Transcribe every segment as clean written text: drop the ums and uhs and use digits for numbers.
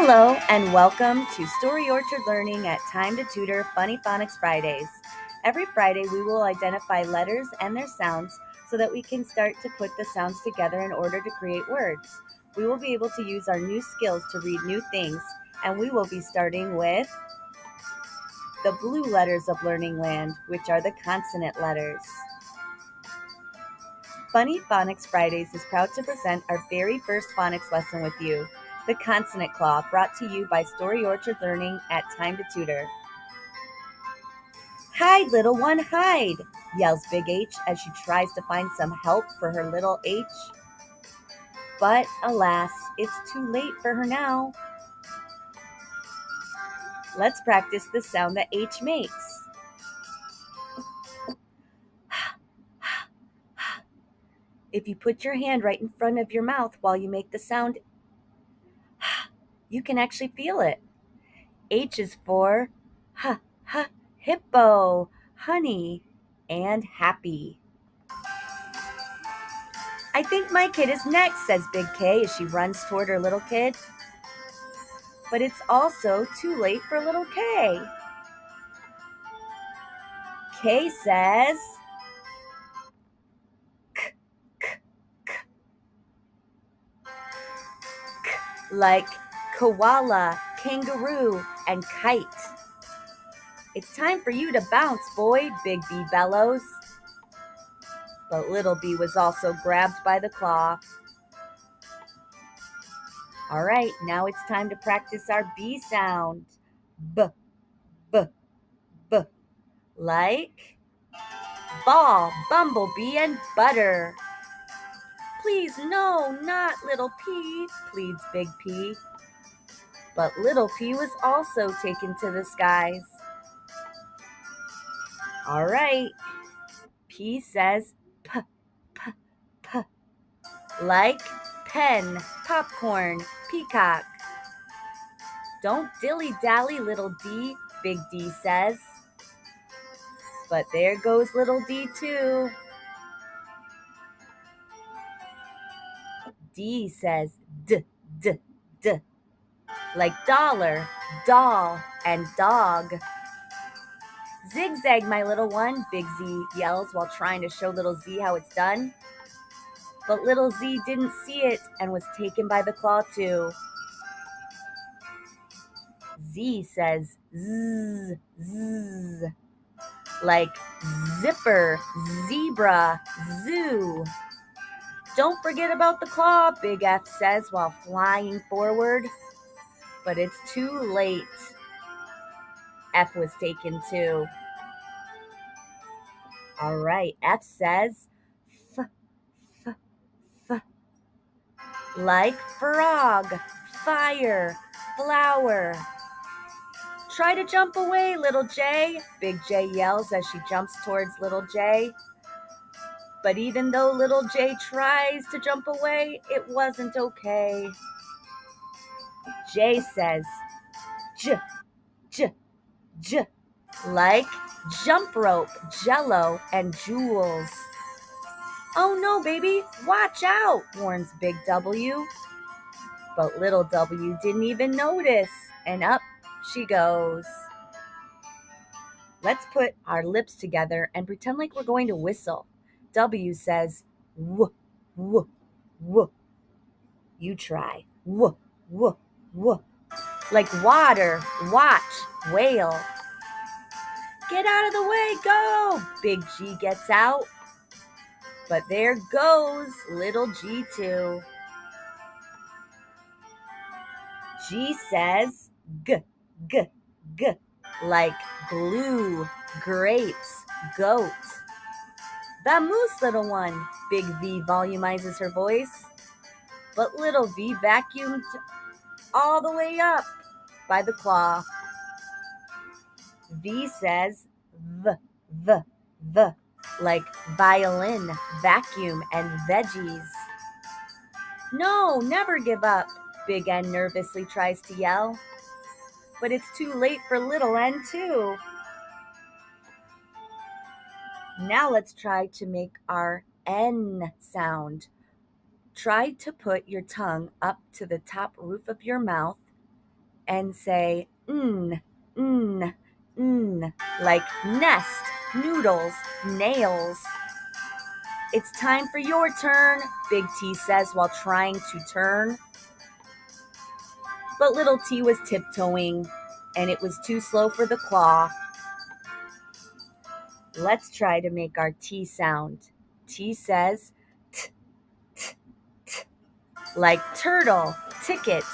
Hello and welcome to Story Orchard Learning at Time to Tutor Funny Phonics Fridays. Every Friday we will identify letters and their sounds so that we can start to put the sounds together in order to create words. We will be able to use our new skills to read new things, and we will be starting with the blue letters of Learning Land, which are the consonant letters. Funny Phonics Fridays is proud to present our very first phonics lesson with you, the Consonant Claw, brought to you by Story Orchard Learning at Time to Tutor. "Hide, little one, hide," yells Big H as she tries to find some help for her little H. But alas, it's too late for her now. Let's practice the sound that H makes. If you put your hand right in front of your mouth while you make the sound, you can actually feel it. H is for hippo, honey, and happy. "I think my kid is next," says Big K as she runs toward her little kid. But it's also too late for little K. K says, k, k, k, k, like koala, kangaroo, and kite. "It's time for you to bounce, boy," Big B bellows. But little B was also grabbed by the claw. All right, now it's time to practice our B sound. B, b, b. Like ball, bumblebee, and butter. "Please, no, not little P," pleads Big P. But little P was also taken to the skies. All right, P says p, p, p. Like pen, popcorn, peacock. "Don't dilly-dally, little D," Big D says. But there goes little D too. D says d, d, d. Like dollar, doll, and dog. "Zigzag, my little one," Big Z yells while trying to show little Z how it's done. But little Z didn't see it and was taken by the claw too. Z says zzz, zzz. Like zipper, zebra, zoo. "Don't forget about the claw," Big F says while flying forward. But it's too late. F was taken too. All right, F says f, f, f. Like frog, fire, flower. "Try to jump away, little J," Big J yells as she jumps towards little J. But even though little J tries to jump away, it wasn't okay. J says j, j, j. Like jump rope, jello, and jewels. "Oh no, baby, watch out," warns Big W. But little W didn't even notice, and up she goes. Let's put our lips together and pretend like we're going to whistle. W says w, w, w. You try. W, w, w. Like water, watch, whale. "Get out of the way, go!" Big G gets out. But there goes little G too. G says g, g, g. Like glue, grapes, goat. "Vamoose, little one," Big V volumizes her voice. But little V vacuumed all the way up by the claw. V says v, v, v. Like violin, vacuum, and veggies. "No, never give up," Big N nervously tries to yell. But it's too late for little N too. Now let's try to make our N sound. Try to put your tongue up to the top roof of your mouth and say like nest, noodles, nails. It's time for your turn, Big T says while trying to turn. But little T was tiptoeing, and it was too slow for the claw. Let's try to make our T sound. T says t, t, t, like turtle, tickets,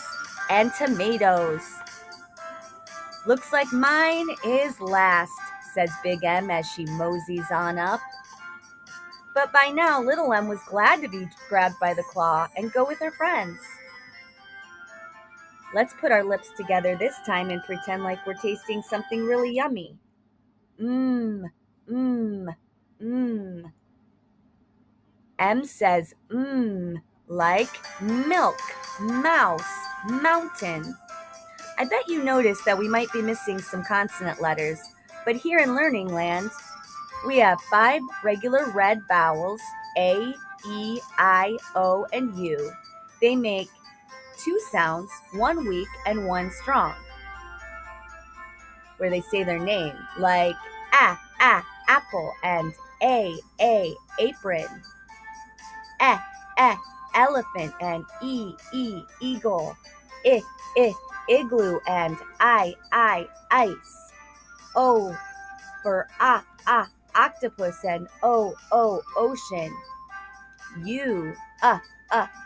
and tomatoes. Looks like mine is last, says Big M as she moseys on up. But by now, little M was glad to be grabbed by the claw and go with her friends. Let's put our lips together this time and pretend like we're tasting something really yummy. Mmm, mmm, mmm. M says like milk, mouse, mountain. I bet you noticed that we might be missing some consonant letters, but here in Learning Land, we have 5 regular red vowels, A, E, I, O, and U. They make 2 sounds, 1 weak and 1 strong, where they say their name, like apple, and A, apron, elephant, and E, eagle, I, igloo, and I, ice, O for octopus, and O, ocean, U,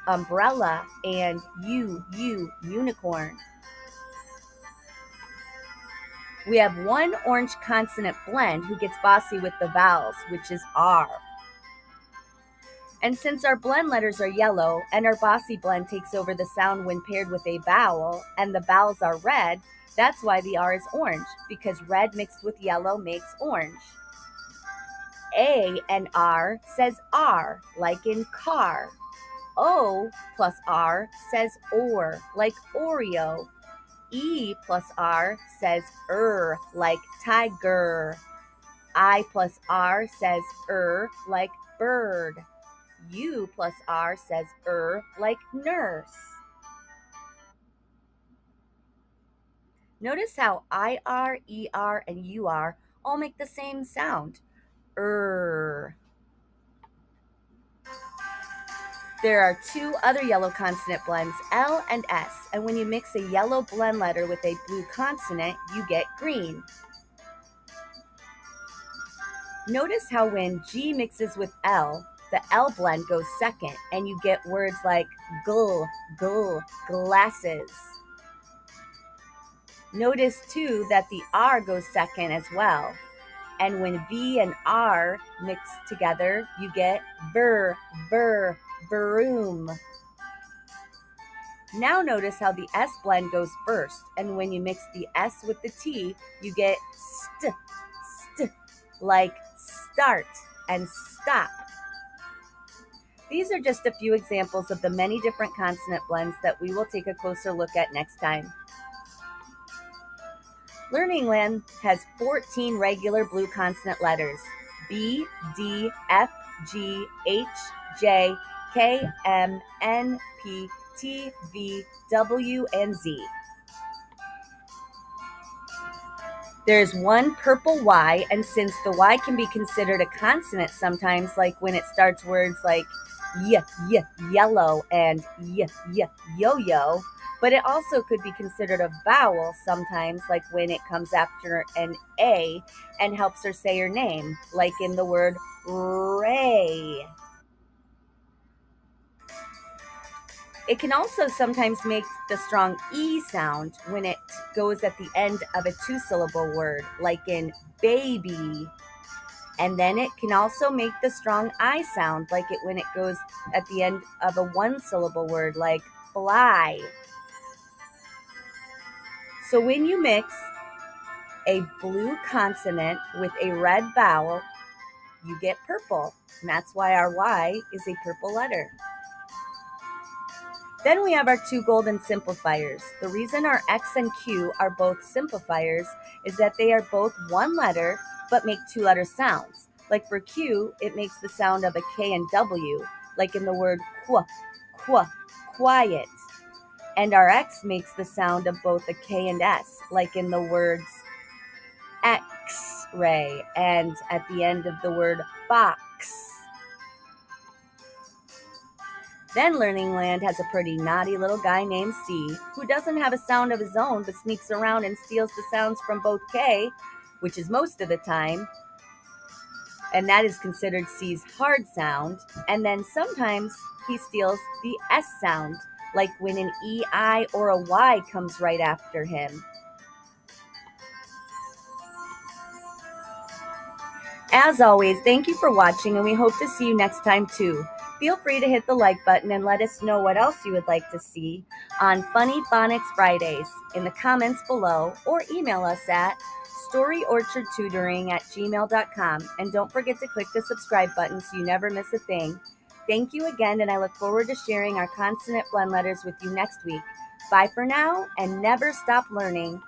umbrella, and U, unicorn. We have 1 orange consonant blend who gets bossy with the vowels, which is R. And since our blend letters are yellow and our bossy blend takes over the sound when paired with a vowel and the vowels are red, that's why the R is orange, because red mixed with yellow makes orange. A and R says R, like in car. O plus R says or, like Oreo. E plus R says like tiger. I plus R says like bird. U plus R says like nurse. Notice how IR, ER, and UR all make the same sound. There are 2 other yellow consonant blends, L and S, and when you mix a yellow blend letter with a blue consonant, you get green. Notice how when G mixes with L, the L blend goes second, and you get words like gull, glasses. Notice too that the R goes second as well. And when V and R mix together, you get broom. Now notice how the S blend goes first, and when you mix the S with the T, you get st, like start and stop. These are just a few examples of the many different consonant blends that we will take a closer look at next time. Learning Land has 14 regular blue consonant letters: B, D, F, G, H, J, K, M, N, P, T, V, W, and Z. There's 1 purple Y, and since the Y can be considered a consonant sometimes, like when it starts words like yellow and yo-yo, but it also could be considered a vowel sometimes, like when it comes after an A and helps her say her name, like in the word Ray. It can also sometimes make the strong E sound when it goes at the end of a 2-syllable word, like in baby. And then it can also make the strong I sound, like it when it goes at the end of a 1-syllable word, like fly. So when you mix a blue consonant with a red vowel, you get purple. And that's why our Y is a purple letter. Then we have our 2 golden simplifiers. The reason our X and Q are both simplifiers is that they are both 1 letter but make 2-letter sounds. Like for Q, it makes the sound of a K and W, like in the word quiet. And our X makes the sound of both a K and S, like in the words X-ray and at the end of the word box. Then Learning Land has a pretty naughty little guy named C, who doesn't have a sound of his own but sneaks around and steals the sounds from both K, which is most of the time, and that is considered C's hard sound, and then sometimes he steals the S sound, like when an E, I, or a Y comes right after him. As always, thank you for watching, and we hope to see you next time too. Feel free to hit the like button and let us know what else you would like to see on Funny Phonics Fridays in the comments below, or email us at storyorchardtutoring@gmail.com. And don't forget to click the subscribe button so you never miss a thing. Thank you again, and I look forward to sharing our consonant blend letters with you next week. Bye for now, and never stop learning.